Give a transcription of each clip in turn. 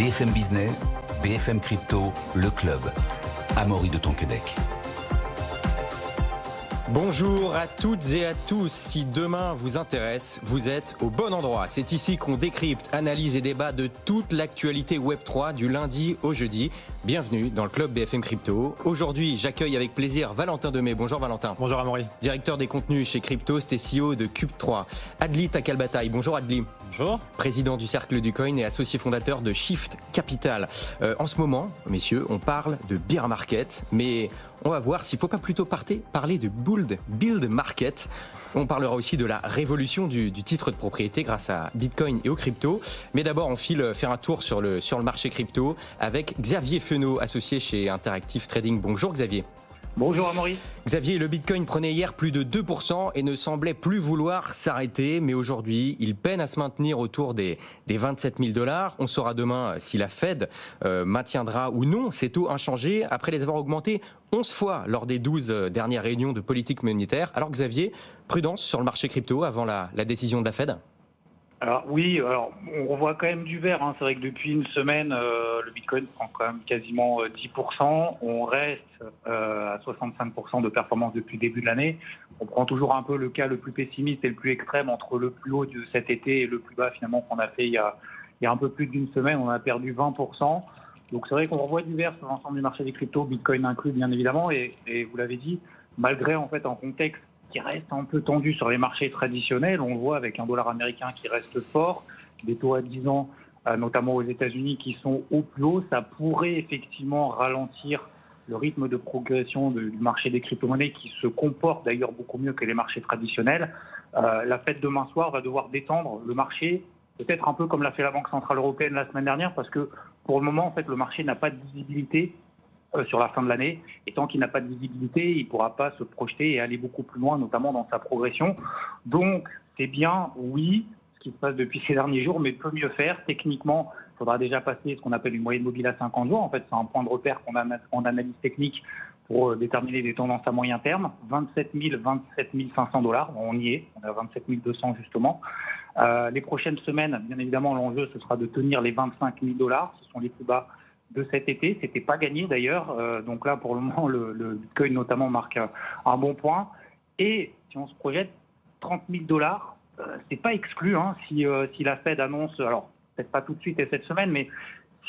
BFM Business, BFM Crypto, le club. Amaury de Tonquédec. Bonjour à toutes et à tous. Si demain vous intéresse, vous êtes au bon endroit. C'est ici qu'on décrypte, analyse et débat de toute l'actualité Web3 du lundi au jeudi. Bienvenue dans le club BFM Crypto. Aujourd'hui, j'accueille avec plaisir Valentin Demey. Bonjour Valentin. Bonjour Amaury. Directeur des contenus chez Cryptost et CEO de Cube3. Adli Takalbataï. Bonjour Adli. Bonjour. Président du Cercle du Coin et associé fondateur de Shift Capital. En ce moment, messieurs, on parle de bear market, mais on va voir s'il ne faut pas plutôt parler de build market. On parlera aussi de la révolution du titre de propriété grâce à Bitcoin et aux cryptos. Mais d'abord, on file faire un tour sur le marché crypto avec Xavier Fenot, associé chez Interactive Trading. Bonjour Xavier. Bonjour Amaury. Xavier, le Bitcoin prenait hier plus de 2% et ne semblait plus vouloir s'arrêter. Mais aujourd'hui, il peine à se maintenir autour des 27 000 $. On saura demain si la Fed maintiendra ou non ces taux inchangés après les avoir augmentés 11 fois lors des 12 dernières réunions de politique monétaire. Alors Xavier, prudence sur le marché crypto avant la décision de la Fed ? Alors oui, on revoit quand même du vert. C'est vrai que depuis une semaine, le Bitcoin prend quand même quasiment 10%. On reste à 65% de performance depuis le début de l'année. On prend toujours un peu le cas le plus pessimiste et le plus extrême entre le plus haut de cet été et le plus bas finalement qu'on a fait il y a un peu plus d'une semaine. On a perdu 20%. Donc c'est vrai qu'on revoit du vert sur l'ensemble du marché des cryptos, Bitcoin inclus bien évidemment. Et vous l'avez dit, malgré en fait un contexte qui reste un peu tendu sur les marchés traditionnels. On le voit avec un dollar américain qui reste fort, des taux à 10 ans, notamment aux États-Unis, qui sont au plus haut. Ça pourrait effectivement ralentir le rythme de progression du marché des crypto-monnaies qui se comporte d'ailleurs beaucoup mieux que les marchés traditionnels. La Fed demain soir va devoir détendre le marché, peut-être un peu comme l'a fait la Banque Centrale Européenne la semaine dernière, parce que pour le moment, en fait, le marché n'a pas de visibilité sur la fin de l'année, et tant qu'il n'a pas de visibilité, il ne pourra pas se projeter et aller beaucoup plus loin, notamment dans sa progression. Donc, c'est bien, oui, ce qui se passe depuis ces derniers jours, mais peut mieux faire. Techniquement, il faudra déjà passer ce qu'on appelle une moyenne mobile à 50 jours. En fait, c'est un point de repère qu'on a en analyse technique pour déterminer des tendances à moyen terme. 27 000, 27 500 $, on y est, on est à 27 200 justement. Les prochaines semaines, bien évidemment, l'enjeu, ce sera de tenir les 25 000 $, ce sont les plus bas de cet été. C'était pas gagné d'ailleurs, donc là pour le moment le Bitcoin notamment marque un bon point. Et si on se projette 30 000 $, c'est pas exclu si la Fed annonce, alors peut-être pas tout de suite et cette semaine, mais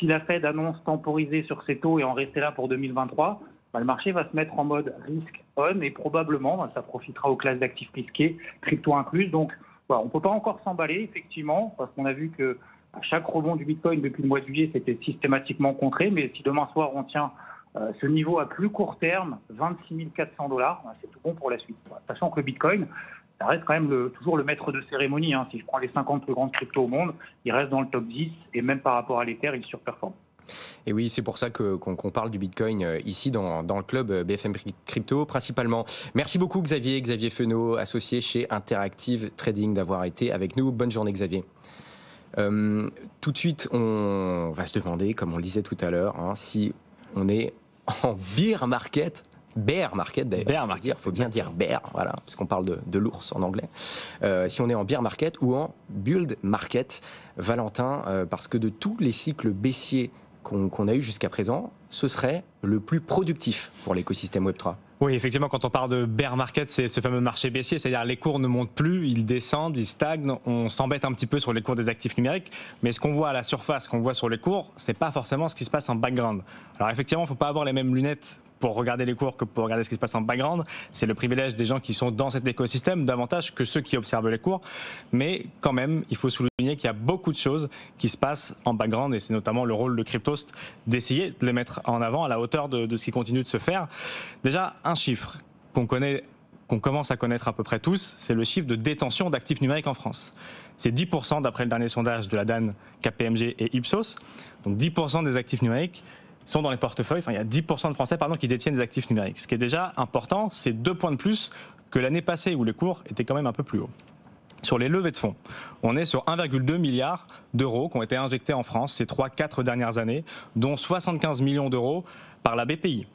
si la Fed annonce temporiser sur ses taux et en rester là pour 2023, le marché va se mettre en mode risk on et probablement ça profitera aux classes d'actifs risqués, crypto incluses. Donc voilà, on peut pas encore s'emballer effectivement parce qu'on a vu que à chaque rebond du Bitcoin depuis le mois de juillet, c'était systématiquement contré. Mais si demain soir, on tient ce niveau à plus court terme, 26 400 $, c'est tout bon pour la suite. Sachant que le Bitcoin, ça reste quand même toujours le maître de cérémonie. Si je prends les 50 plus grandes cryptos au monde, il reste dans le top 10 et même par rapport à l'Ether, il surperforme. Et oui, c'est pour ça qu'on parle du Bitcoin ici dans le club BFM Crypto principalement. Merci beaucoup Xavier Fenot, associé chez Interactive Trading, d'avoir été avec nous. Bonne journée Xavier. Tout de suite, on va se demander, comme on le disait tout à l'heure, si on est en bear market d'ailleurs. Bear market. Il faut bien dire bear, voilà, parce qu'on parle de l'ours en anglais. Si on est en bear market ou en build market, Valentin, parce que de tous les cycles baissiers qu'on a eu jusqu'à présent, ce serait le plus productif pour l'écosystème Web3. Oui, effectivement, quand on parle de bear market, c'est ce fameux marché baissier, c'est-à-dire les cours ne montent plus, ils descendent, ils stagnent, on s'embête un petit peu sur les cours des actifs numériques, mais ce qu'on voit à la surface, ce qu'on voit sur les cours, c'est pas forcément ce qui se passe en background. Alors effectivement, il ne faut pas avoir les mêmes lunettes pour regarder les cours que pour regarder ce qui se passe en background. C'est le privilège des gens qui sont dans cet écosystème, davantage que ceux qui observent les cours. Mais quand même, il faut souligner qu'il y a beaucoup de choses qui se passent en background et c'est notamment le rôle de Cryptost d'essayer de les mettre en avant à la hauteur de ce qui continue de se faire. Déjà, un chiffre qu'on commence à connaître à peu près tous, c'est le chiffre de détention d'actifs numériques en France. C'est 10% d'après le dernier sondage de la DAN, KPMG et Ipsos. Donc 10% des actifs numériques sont dans les portefeuilles, il y a 10% de Français qui détiennent des actifs numériques. Ce qui est déjà important, c'est 2 points de plus que l'année passée où les cours étaient quand même un peu plus hauts. Sur les levées de fonds, on est sur 1,2 milliard d'euros qui ont été injectés en France ces 3-4 dernières années, dont 75 millions d'euros par la BPI.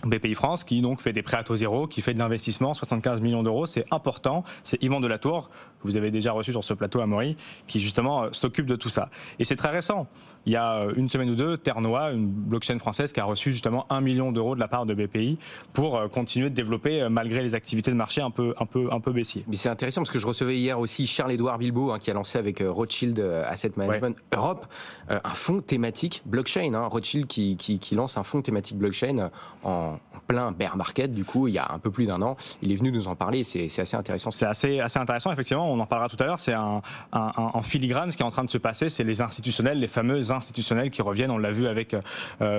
BPI France qui donc fait des prêts à taux zéro, qui fait de l'investissement, 75 millions d'euros, c'est important. C'est Yvan Delatour, que vous avez déjà reçu sur ce plateau à Amaury, qui justement s'occupe de tout ça. Et c'est très récent. Il y a une semaine ou deux, Ternoa, une blockchain française, qui a reçu justement 1 million d'euros de la part de BPI pour continuer de développer malgré les activités de marché un peu baissières. Mais c'est intéressant parce que je recevais hier aussi Charles-Édouard Bilbao qui a lancé avec Rothschild Asset Management Europe un fonds thématique blockchain. Rothschild qui lance un fonds thématique blockchain en plein bear market. Du coup, il y a un peu plus d'un an, il est venu nous en parler. C'est assez intéressant. C'est assez intéressant, effectivement. On en parlera tout à l'heure. C'est en filigrane ce qui est en train de se passer. C'est les institutionnels, les fameux institutionnels qui reviennent. On l'a vu avec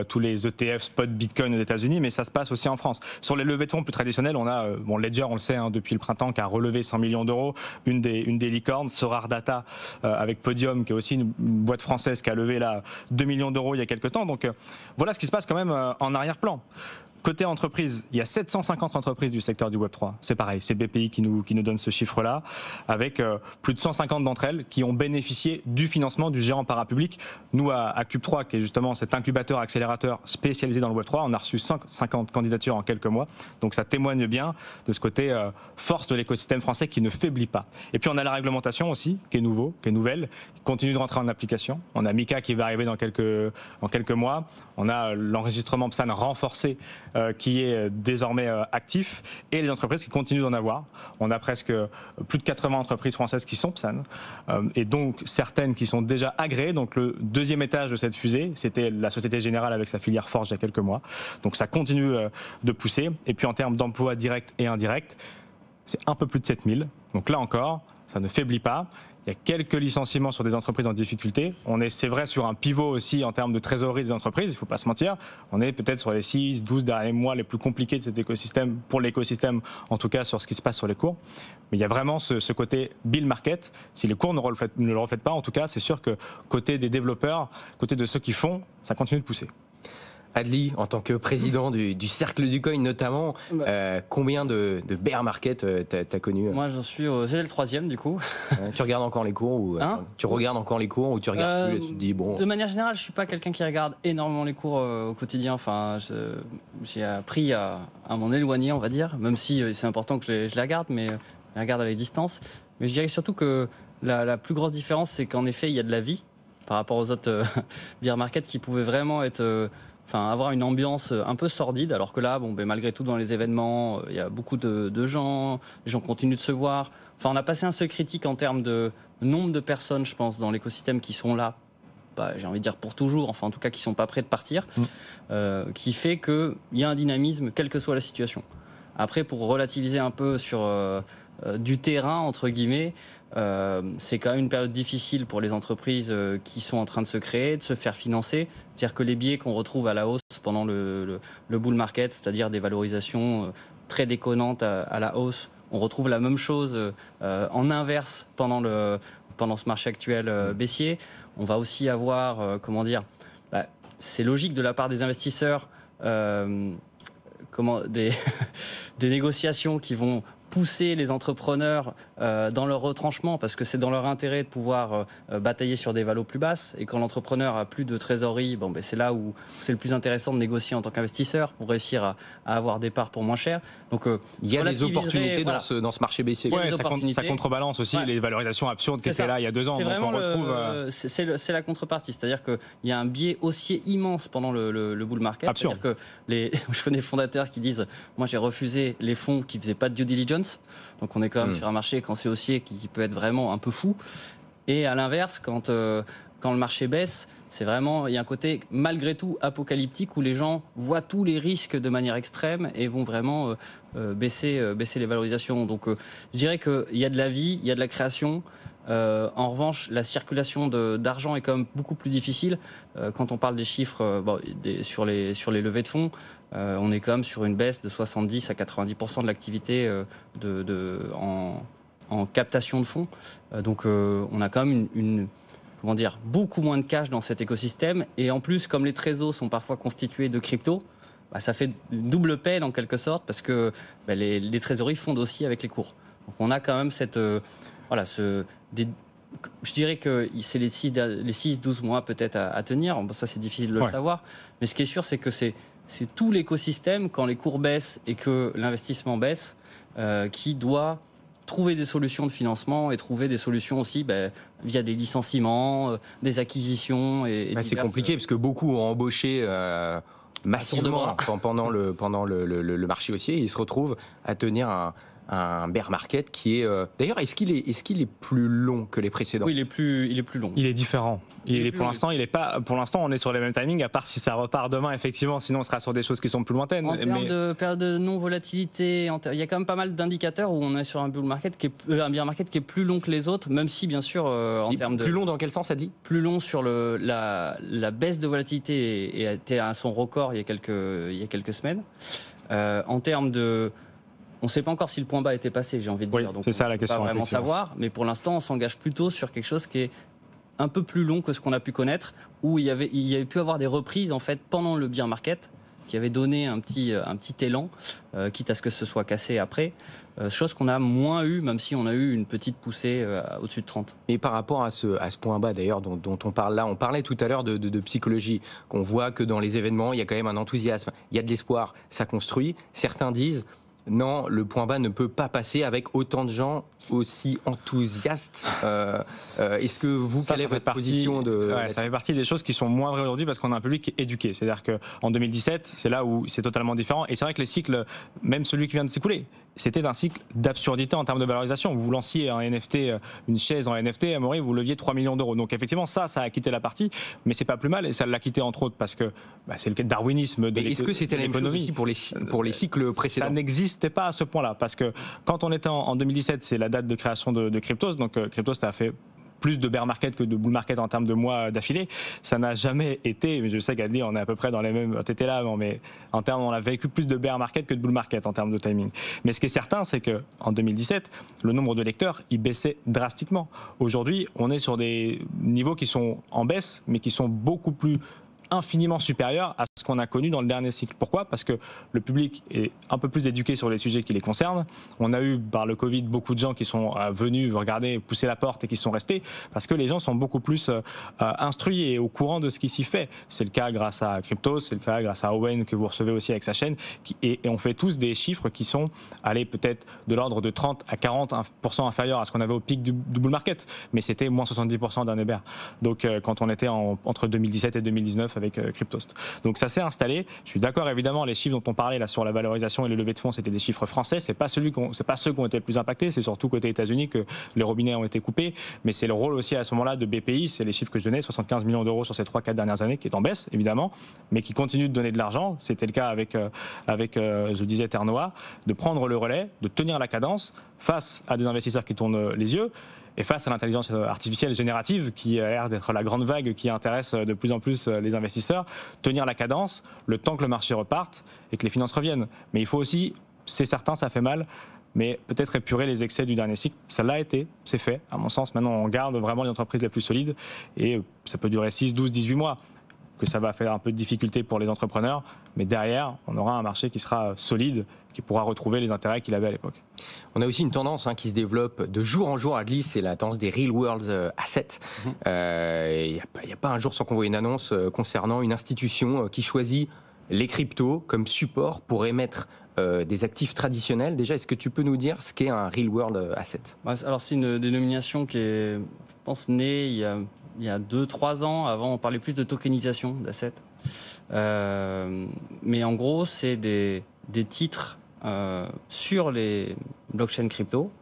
tous les ETF spot Bitcoin aux États-Unis, mais ça se passe aussi en France. Sur les levées de fonds plus traditionnelles, on a Ledger, on le sait, depuis le printemps, qui a relevé 100 millions d'euros. Une des licornes, Sorar Data, avec Podium, qui est aussi une boîte française qui a levé là 2 millions d'euros il y a quelques temps. Donc voilà ce qui se passe quand même en arrière-plan. Côté entreprise, il y a 750 entreprises du secteur du Web3. C'est pareil, c'est BPI qui nous donne ce chiffre-là, avec plus de 150 d'entre elles qui ont bénéficié du financement du géant parapublic. Nous, à Cube3, qui est justement cet incubateur accélérateur spécialisé dans le Web3, on a reçu 50 candidatures en quelques mois. Donc ça témoigne bien de ce côté force de l'écosystème français qui ne faiblit pas. Et puis on a la réglementation aussi, qui est nouvelle, qui continue de rentrer en application. On a MiCA qui va arriver dans quelques mois. On a l'enregistrement PSAN renforcé qui est désormais actif, et les entreprises qui continuent d'en avoir. On a presque plus de 80 entreprises françaises qui sont PSAN, et donc certaines qui sont déjà agréées. Donc le deuxième étage de cette fusée, c'était la Société Générale avec sa filière Forge il y a quelques mois. Donc ça continue de pousser. Et puis en termes d'emplois directs et indirects, c'est un peu plus de 7000. Donc là encore, ça ne faiblit pas. Il y a quelques licenciements sur des entreprises en difficulté. C'est vrai, sur un pivot aussi en termes de trésorerie des entreprises, il ne faut pas se mentir. On est peut-être sur les 6-12 derniers mois les plus compliqués de cet écosystème, pour l'écosystème, en tout cas sur ce qui se passe sur les cours. Mais il y a vraiment ce côté bull market. Si les cours ne le reflètent pas, en tout cas, c'est sûr que côté des développeurs, côté de ceux qui font, ça continue de pousser. Adli, en tant que président du Cercle du Coin notamment, combien de bear market t'as connu? Moi, j'en suis c'est le 3e du coup. Tu regardes encore les cours ou tu regardes encore les cours ou tu regardes plus et tu te dis bon. De manière générale, je suis pas quelqu'un qui regarde énormément les cours au quotidien. Enfin, j'ai appris à m'en éloigner, on va dire, même si c'est important que je les regarde, mais je les regarde avec distance. Mais je dirais surtout que la plus grosse différence, c'est qu'en effet, il y a de la vie par rapport aux autres bear market qui pouvaient vraiment être avoir une ambiance un peu sordide, alors que là, malgré tout, dans les événements, il y a beaucoup de gens, les gens continuent de se voir. Enfin, on a passé un seuil critique en termes de nombre de personnes, je pense, dans l'écosystème qui sont là, j'ai envie de dire pour toujours, enfin en tout cas qui ne sont pas prêts de partir, qui fait qu'il y a un dynamisme, quelle que soit la situation. Après, pour relativiser un peu sur du terrain, entre guillemets, c'est quand même une période difficile pour les entreprises qui sont en train de se créer, de se faire financer. C'est-à-dire que les biais qu'on retrouve à la hausse pendant le bull market, c'est-à-dire des valorisations très déconnantes à la hausse, on retrouve la même chose en inverse pendant ce marché actuel baissier. On va aussi avoir, c'est logique de la part des investisseurs, des négociations qui vont pousser les entrepreneurs dans leur retranchement, parce que c'est dans leur intérêt de pouvoir batailler sur des valos plus basses. Et quand l'entrepreneur a plus de trésorerie, c'est là où c'est le plus intéressant de négocier en tant qu'investisseur pour réussir à avoir des parts pour moins cher. Donc il y a des opportunités dans ce marché baissier. Ça contrebalance aussi les valorisations absurdes qui étaient là il y a 2 ans. C'est vraiment c'est la contrepartie, c'est-à-dire qu'il y a un biais haussier immense pendant le bull market. Absurde. C'est-à-dire que je connais des fondateurs qui disent moi j'ai refusé les fonds qui faisaient pas de due diligence. Donc on est quand même sur un marché quand c'est haussier qui peut être vraiment un peu fou. Et à l'inverse, quand le marché baisse, c'est vraiment, il y a un côté malgré tout apocalyptique où les gens voient tous les risques de manière extrême et vont vraiment baisser les valorisations. Donc je dirais qu'il y a de la vie, il y a de la création. En revanche, la circulation d'argent est quand même beaucoup plus difficile. Quand on parle des chiffres sur les levées de fonds, on est quand même sur une baisse de 70 à 90% de l'activité en captation de fonds. Donc on a quand même beaucoup moins de cash dans cet écosystème. Et en plus, comme les trésors sont parfois constitués de crypto, ça fait une double peine en quelque sorte, parce que les trésoreries fondent aussi avec les cours. Donc on a quand même je dirais que c'est les 6-12 mois peut-être à tenir. Ça, c'est difficile de le savoir. Mais ce qui est sûr, c'est que c'est c'est tout l'écosystème, quand les cours baissent et que l'investissement baisse, qui doit trouver des solutions de financement et trouver des solutions aussi via des licenciements, des acquisitions. C'est compliqué parce que beaucoup ont embauché massivement pendant le marché haussier et ils se retrouvent à tenir un bear market qui est... D'ailleurs, est-ce qu'il est plus long que les précédents ? Oui, il est plus long. Il est différent. Pour l'instant, on est sur les mêmes timings, à part si ça repart demain, effectivement, sinon on sera sur des choses qui sont plus lointaines. En termes de période de non-volatilité, il y a quand même pas mal d'indicateurs où on est sur un bear market qui est plus long que les autres, même si, bien sûr, Plus long dans quel sens, ça dit ? Plus long sur la baisse de volatilité était à son record il y a quelques semaines. En termes de... On ne sait pas encore si le point bas était passé, j'ai envie de dire. Donc c'est ça la question. On ne peut pas vraiment savoir, mais pour l'instant, on s'engage plutôt sur quelque chose qui est un peu plus long que ce qu'on a pu connaître, où il y avait pu avoir des reprises en fait pendant le bear market qui avait donné un petit élan, quitte à ce que ce soit cassé après. Chose qu'on a moins eu, même si on a eu une petite poussée au-dessus de 30. Et par rapport à ce point bas d'ailleurs dont on parle là, on parlait tout à l'heure de psychologie, qu'on voit que dans les événements, il y a quand même un enthousiasme, il y a de l'espoir, ça construit. Certains disent... Non, le point bas ne peut pas passer avec autant de gens aussi enthousiastes. Est-ce que quelle est votre position ça fait partie des choses qui sont moins vraies aujourd'hui parce qu'on a un public éduqué. C'est-à-dire qu'en 2017, c'est là où c'est totalement différent. Et c'est vrai que les cycles, même celui qui vient de s'écouler, c'était un cycle d'absurdité en termes de valorisation. Vous lanciez un NFT, une chaise en NFT, à Amaury, vous leviez 3 millions d'euros. Donc effectivement, ça a quitté la partie, mais c'est pas plus mal. Et ça l'a quitté entre autres parce que c'est le darwinisme de l'économie. Est-ce que c'était la même chose aussi pour les cycles précédents ? Ça n'existait pas à ce point-là. Parce que quand on était en 2017, c'est la date de création de Cryptos. Donc Cryptos a fait plus de bear market que de bull market en termes de mois d'affilée. Ça n'a jamais été, mais je sais qu'Adli, on est à peu près dans les mêmes... T'étais là avant, mais en termes, on a vécu plus de bear market que de bull market en termes de timing. Mais ce qui est certain, c'est qu'en 2017, le nombre de lecteurs, il baissait drastiquement. Aujourd'hui, on est sur des niveaux qui sont en baisse, mais qui sont beaucoup plus infiniment supérieur à ce qu'on a connu dans le dernier cycle. Pourquoi ? Parce que le public est un peu plus éduqué sur les sujets qui les concernent. On a eu, par le Covid, beaucoup de gens qui sont venus regarder, pousser la porte et qui sont restés parce que les gens sont beaucoup plus instruits et au courant de ce qui s'y fait. C'est le cas grâce à Cryptos, c'est le cas grâce à Owen que vous recevez aussi avec sa chaîne. Et on fait tous des chiffres qui sont allés peut-être de l'ordre de 30 à 40% inférieurs à ce qu'on avait au pic du bull market. Mais c'était moins 70% d'un Eber. Donc quand on était entre 2017 et 2019 avec Cryptos. Donc ça s'est installé. Je suis d'accord, évidemment, les chiffres dont on parlait là sur la valorisation et le levée de fonds, c'était des chiffres français. C'est pas ceux qui ont été le plus impactés. C'est surtout côté États-Unis que les robinets ont été coupés. Mais c'est le rôle aussi à ce moment-là de BPI. C'est les chiffres que je donnais, 75 millions d'euros sur ces 3-4 dernières années, qui est en baisse, évidemment, mais qui continue de donner de l'argent. C'était le cas avec je disais, Ternoa, de prendre le relais, de tenir la cadence face à des investisseurs qui tournent les yeux. Et face à l'intelligence artificielle générative, qui a l'air d'être la grande vague qui intéresse de plus en plus les investisseurs, tenir la cadence, le temps que le marché reparte et que les finances reviennent. Mais il faut aussi, c'est certain, ça fait mal, mais peut-être épurer les excès du dernier cycle. Ça l'a été, c'est fait. À mon sens, maintenant, on garde vraiment les entreprises les plus solides et ça peut durer 6, 12, 18 mois. Que ça va faire un peu de difficulté pour les entrepreneurs, mais derrière, on aura un marché qui sera solide, qui pourra retrouver les intérêts qu'il avait à l'époque. On a aussi une tendance qui se développe de jour en jour à Adli, c'est la tendance des real world assets. Il n'y a pas un jour sans qu'on voit une annonce concernant une institution qui choisit les cryptos comme support pour émettre des actifs traditionnels. Déjà, est-ce que tu peux nous dire ce qu'est un real world asset ? Alors, c'est une dénomination qui est, je pense, née il y a 2-3 ans. Avant, on parlait plus de tokenisation d'assets. Mais en gros, c'est des titres sur les blockchains crypto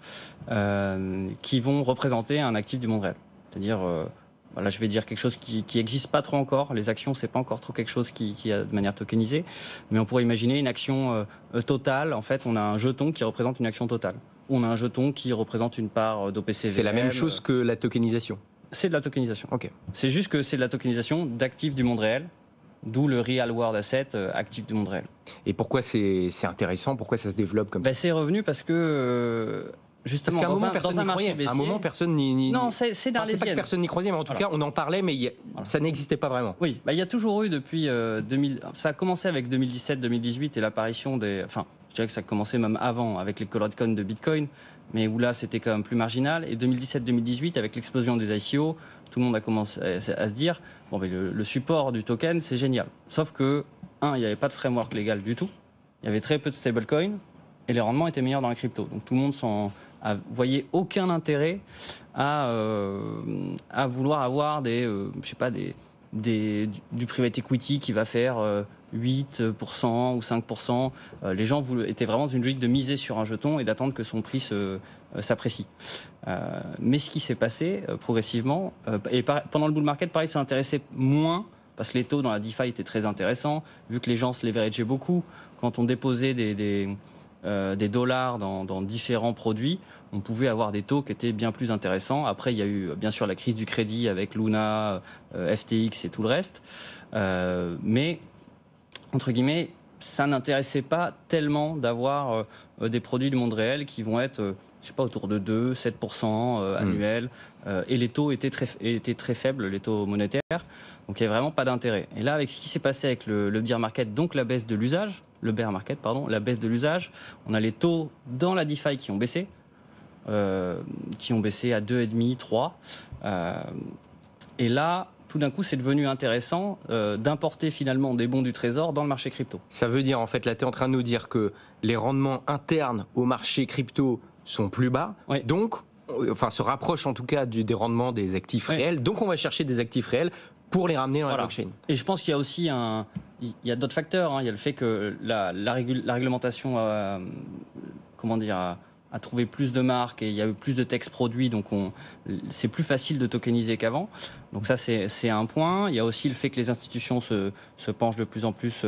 qui vont représenter un actif du monde réel. C'est-à-dire, voilà, je vais dire quelque chose qui n'existe pas trop encore. Les actions, c'est pas encore trop quelque chose qui a de manière tokenisée. Mais on pourrait imaginer une action totale. En fait, on a un jeton qui représente une action totale. Ou on a un jeton qui représente une part d'OPCVM. C'est la même chose que la tokenisation ? C'est de la tokenisation. Okay. C'est juste que c'est de la tokenisation d'actifs du monde réel, d'où le Real World Asset actif du monde réel. Et pourquoi c'est intéressant ? Pourquoi ça se développe comme ça ? C'est revenu parce que justement dans un marché baissier. À un moment, personne n'y... Non, c'est d'arlésienne. C'est pas que personne n'y croyait, mais en tout cas, on en parlait, mais ça n'existait pas vraiment. Oui, il y a toujours eu depuis 2000... Ça a commencé avec 2017-2018 et l'apparition des... Enfin, je dirais que ça a commencé même avant, avec les ColdCoins de Bitcoin, mais où là, c'était quand même plus marginal. Et 2017-2018, avec l'explosion des ICO, tout le monde a commencé à se dire, bon, mais le support du token, c'est génial. Sauf que il n'y avait pas de framework légal du tout. Il y avait très peu de stablecoins et les rendements étaient meilleurs dans la crypto. Donc tout le monde voyait aucun intérêt à vouloir avoir du private equity qui va faire 8% ou 5%. Les gens étaient vraiment dans une logique de miser sur un jeton et d'attendre que son prix s'apprécie. Mais ce qui s'est passé progressivement, pendant le bull market, pareil, ça intéressait moins parce que les taux dans la DeFi étaient très intéressants, vu que les gens se leverageaient beaucoup. Quand on déposait des dollars dans différents produits, on pouvait avoir des taux qui étaient bien plus intéressants. Après, il y a eu bien sûr la crise du crédit avec Luna, FTX et tout le reste. Mais, entre guillemets, ça n'intéressait pas tellement d'avoir des produits du monde réel qui vont être, je sais pas, autour de 2-7% annuels. Et les taux étaient très faibles, les taux monétaires. Donc il n'y avait vraiment pas d'intérêt. Et là, avec ce qui s'est passé avec le bear market, donc la baisse de l'usage, la baisse de l'usage, on a les taux dans la DeFi qui ont baissé à 2,5, 3. Et là, tout d'un coup, c'est devenu intéressant d'importer finalement des bons du trésor dans le marché crypto. Ça veut dire, en fait, là, tu es en train de nous dire que les rendements internes au marché crypto sont plus bas, oui. Donc, se rapprochent en tout cas des rendements des actifs réels. Donc, on va chercher des actifs réels pour les ramener dans la blockchain. Et je pense qu'il y a aussi il y a d'autres facteurs. Il y a le fait que la réglementation a trouvé plus de marques et il y a eu plus de textes produits, donc c'est plus facile de tokeniser qu'avant. Donc ça, c'est un point. Il y a aussi le fait que les institutions se penchent de plus en plus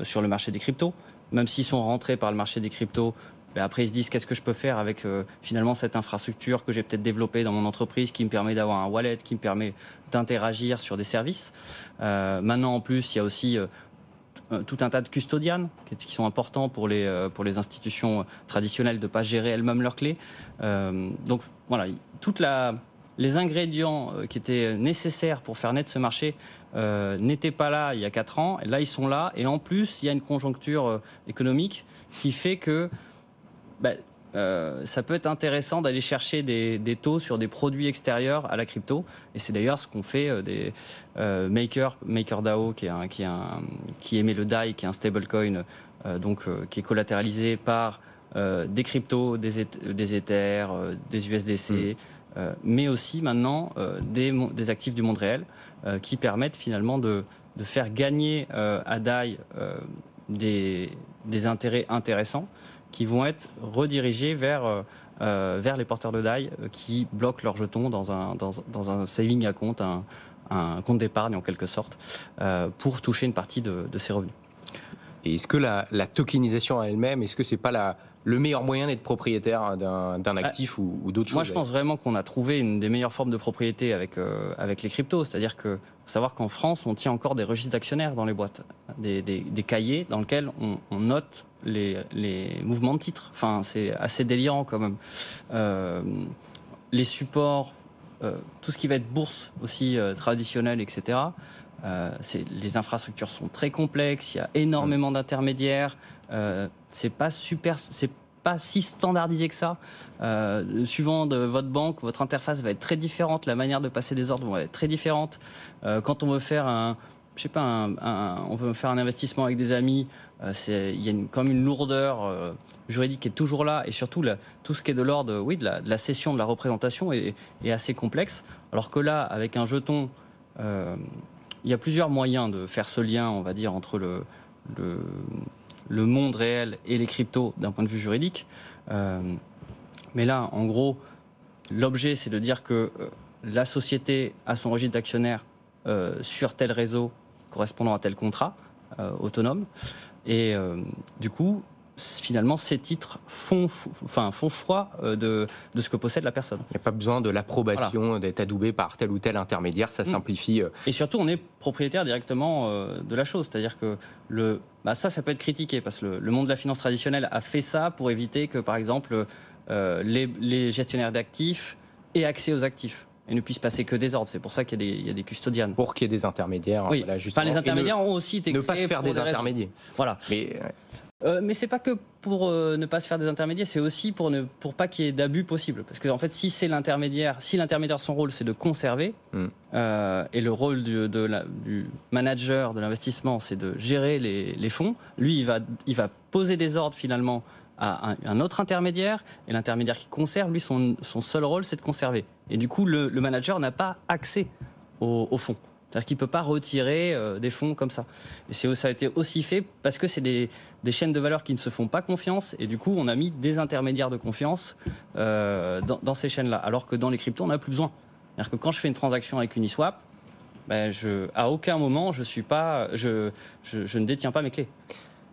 sur le marché des cryptos. Même s'ils sont rentrés par le marché des cryptos, après ils se disent qu'est-ce que je peux faire avec finalement cette infrastructure que j'ai peut-être développée dans mon entreprise qui me permet d'avoir un wallet, qui me permet d'interagir sur des services. Maintenant en plus, il y a aussi tout un tas de custodians qui sont importants pour les institutions traditionnelles de ne pas gérer elles-mêmes leurs clés. Donc voilà, les ingrédients qui étaient nécessaires pour faire naître ce marché n'étaient pas là il y a 4 ans. Et là, ils sont là. Et en plus, il y a une conjoncture économique qui fait que ça peut être intéressant d'aller chercher des taux sur des produits extérieurs à la crypto. Et c'est d'ailleurs ce qu'ont fait des MakerDAO, qui émet le DAI, qui est un stablecoin, qui est collatéralisé par des cryptos, des Ethers, des USDC, mais aussi maintenant des actifs du monde réel qui permettent finalement de faire gagner à DAI des intérêts intéressants qui vont être redirigés vers les porteurs de DAI qui bloquent leurs jetons dans un saving account, un compte d'épargne en quelque sorte, pour toucher une partie de ces revenus. Et est-ce que la tokenisation en elle-même, est-ce que c'est pas le meilleur moyen d'être propriétaire d'un actif ou d'autres choses? Moi, je pense vraiment qu'on a trouvé une des meilleures formes de propriété avec les cryptos. C'est-à-dire que faut savoir qu'en France, on tient encore des registres d'actionnaires dans les boîtes, des cahiers dans lesquels on note les mouvements de titres. Enfin, c'est assez délirant quand même. Les supports, tout ce qui va être bourse aussi traditionnelle, etc. Les infrastructures sont très complexes, il y a énormément d'intermédiaires, c'est pas si standardisé que ça. Suivant de votre banque, votre interface va être très différente, la manière de passer des ordres va être très différente. Quand on veut faire on veut faire un investissement avec des amis, il y a comme une lourdeur juridique qui est toujours là, et surtout tout ce qui est de l'ordre de la cession, de la représentation est assez complexe. Alors que là, avec un jeton, il y a plusieurs moyens de faire ce lien, on va dire, entre le monde réel et les cryptos d'un point de vue juridique. Mais là, en gros, l'objet, c'est de dire que la société a son registre d'actionnaires sur tel réseau correspondant à tel contrat autonome. Et du coup, finalement, ces titres font foi de ce que possède la personne. Il n'y a pas besoin de l'approbation d'être adoubé par tel ou tel intermédiaire, ça simplifie. Et surtout, on est propriétaire directement de la chose. C'est-à-dire que ça peut être critiqué, parce que le monde de la finance traditionnelle a fait ça pour éviter que, par exemple, les gestionnaires d'actifs aient accès aux actifs et ne puissent passer que des ordres. C'est pour ça qu'il y a des custodians. Pour qu'il y ait des intermédiaires. Oui. Voilà, justement. Les intermédiaires ont aussi été créés. Ne pas se faire des intermédiaires. Voilà. Mais Mais c'est pas que pour ne pas se faire des intermédiaires, c'est aussi pour pas qu'il y ait d'abus possible. Parce que en fait, si l'intermédiaire, son rôle c'est de conserver, et le rôle du manager de l'investissement c'est de gérer les fonds, lui il va poser des ordres finalement à un autre intermédiaire, et l'intermédiaire qui conserve, lui son seul rôle c'est de conserver. Et du coup le manager n'a pas accès au fonds. C'est-à-dire qu'il ne peut pas retirer des fonds comme ça. Et ça a été aussi fait parce que c'est des chaînes de valeur qui ne se font pas confiance. Et du coup, on a mis des intermédiaires de confiance dans ces chaînes-là. Alors que dans les cryptos, on n'a plus besoin. C'est-à-dire que quand je fais une transaction avec Uniswap, à aucun moment, je ne détiens pas mes clés.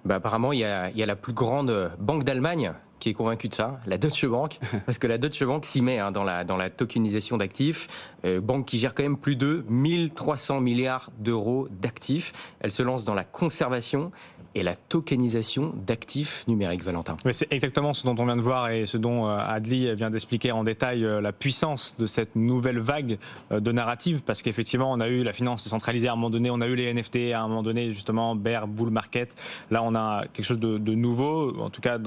Apparemment, il y a la plus grande banque d'Allemagne qui est convaincue de ça, la Deutsche Bank, parce que la Deutsche Bank s'y met dans la tokenisation d'actifs, banque qui gère quand même plus de 1300 milliards d'euros d'actifs. Elle se lance dans la conservation et la tokenisation d'actifs numériques, Valentin. Mais c'est exactement ce dont on vient de voir et ce dont Adli vient d'expliquer en détail la puissance de cette nouvelle vague de narrative, parce qu'effectivement on a eu la finance décentralisée à un moment donné, on a eu les NFT à un moment donné, justement bear, bull market. Là on a quelque chose de nouveau, en tout cas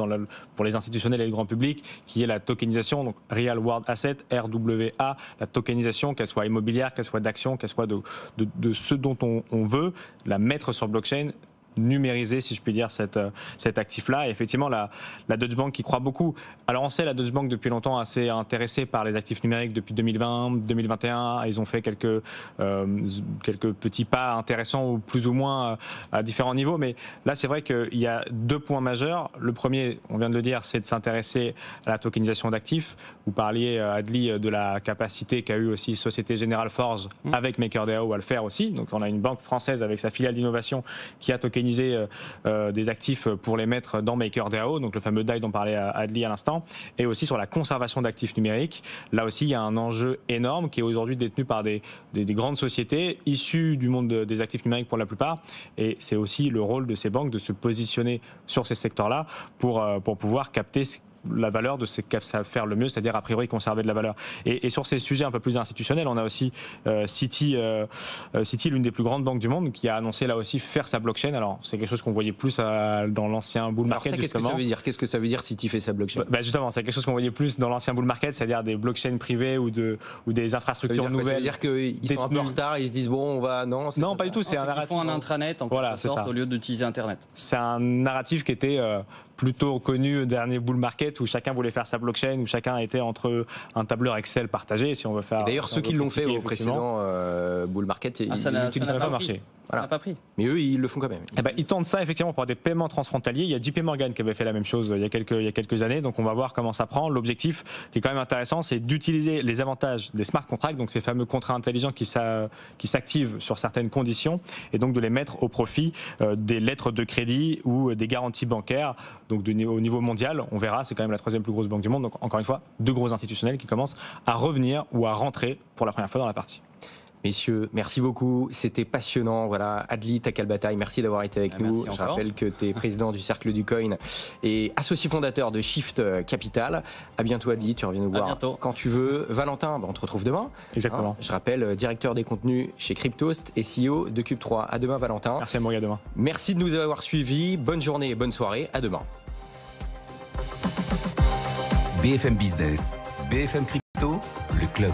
pour les institutionnels et le grand public, qui est la tokenisation, donc Real World Asset, RWA, la tokenisation, qu'elle soit immobilière, qu'elle soit d'actions, qu'elle soit de ce dont on veut la mettre sur blockchain, numériser, si je puis dire, cet actif-là. Et effectivement, la Deutsche Bank qui croit beaucoup. Alors on sait, la Deutsche Bank depuis longtemps assez intéressée par les actifs numériques depuis 2020, 2021. Ils ont fait quelques petits pas intéressants, ou plus ou moins à différents niveaux. Mais là, c'est vrai qu'il y a deux points majeurs. Le premier, on vient de le dire, c'est de s'intéresser à la tokenisation d'actifs. Vous parliez, Adli, de la capacité qu'a eu aussi Société Générale Forge avec MakerDAO à le faire aussi. Donc on a une banque française avec sa filiale d'innovation qui a tokenisé des actifs pour les mettre dans MakerDAO, donc le fameux DAI dont parlait Adli à l'instant, et aussi sur la conservation d'actifs numériques. Là aussi, il y a un enjeu énorme qui est aujourd'hui détenu par des grandes sociétés issues du monde des actifs numériques pour la plupart, et c'est aussi le rôle de ces banques de se positionner sur ces secteurs-là pour pouvoir capter la valeur de ce qu'elles savent faire le mieux, c'est-à-dire a priori conserver de la valeur. Et sur ces sujets un peu plus institutionnels, on a aussi Citi, l'une des plus grandes banques du monde, qui a annoncé là aussi faire sa blockchain. Alors c'est quelque chose qu'on voyait plus dans l'ancien bull market. Qu'est-ce que ça veut dire Citi fait sa blockchain? Justement, c'est quelque chose qu'on voyait plus dans l'ancien bull market, c'est-à-dire des blockchains privées ou des infrastructures nouvelles. Ça veut dire qu'ils sont un peu en retard, ils se disent bon, on va non, pas du tout. C'est un narratif. Ils font un intranet en quelque sorte au lieu d'utiliser Internet. C'est un narratif qui était plutôt connu au dernier bull market, où chacun voulait faire sa blockchain, où chacun était entre un tableur Excel partagé, si on veut faire. Et d'ailleurs, ceux qui l'ont fait au précédent bull market, ça n'a pas marché. Voilà. Ça n'a pas pris. Mais eux, ils le font quand même. Ils tentent ça effectivement pour des paiements transfrontaliers. Il y a JP Morgan qui avait fait la même chose il y a quelques années, donc on va voir comment ça prend. L'objectif, qui est quand même intéressant, c'est d'utiliser les avantages des smart contracts, donc ces fameux contrats intelligents qui s'activent sur certaines conditions, et donc de les mettre au profit des lettres de crédit ou des garanties bancaires. Donc au niveau mondial, on verra, c'est quand même la troisième plus grosse banque du monde. Donc encore une fois, deux gros institutionnels qui commencent à revenir ou à rentrer pour la première fois dans la partie. Messieurs, merci beaucoup. C'était passionnant. Voilà, Adli Takalbataï, merci d'avoir été avec nous. Je rappelle que tu es président du Cercle du Coin et associé fondateur de Shift Capital. À bientôt, Adli. Tu reviens nous voir quand tu veux. Valentin, on te retrouve demain. Exactement. Je rappelle, directeur des contenus chez Cryptost et CEO de Cube3. À demain, Valentin. Merci à moi, à demain. Merci de nous avoir suivis. Bonne journée et bonne soirée. À demain. BFM Business, BFM Crypto, le club.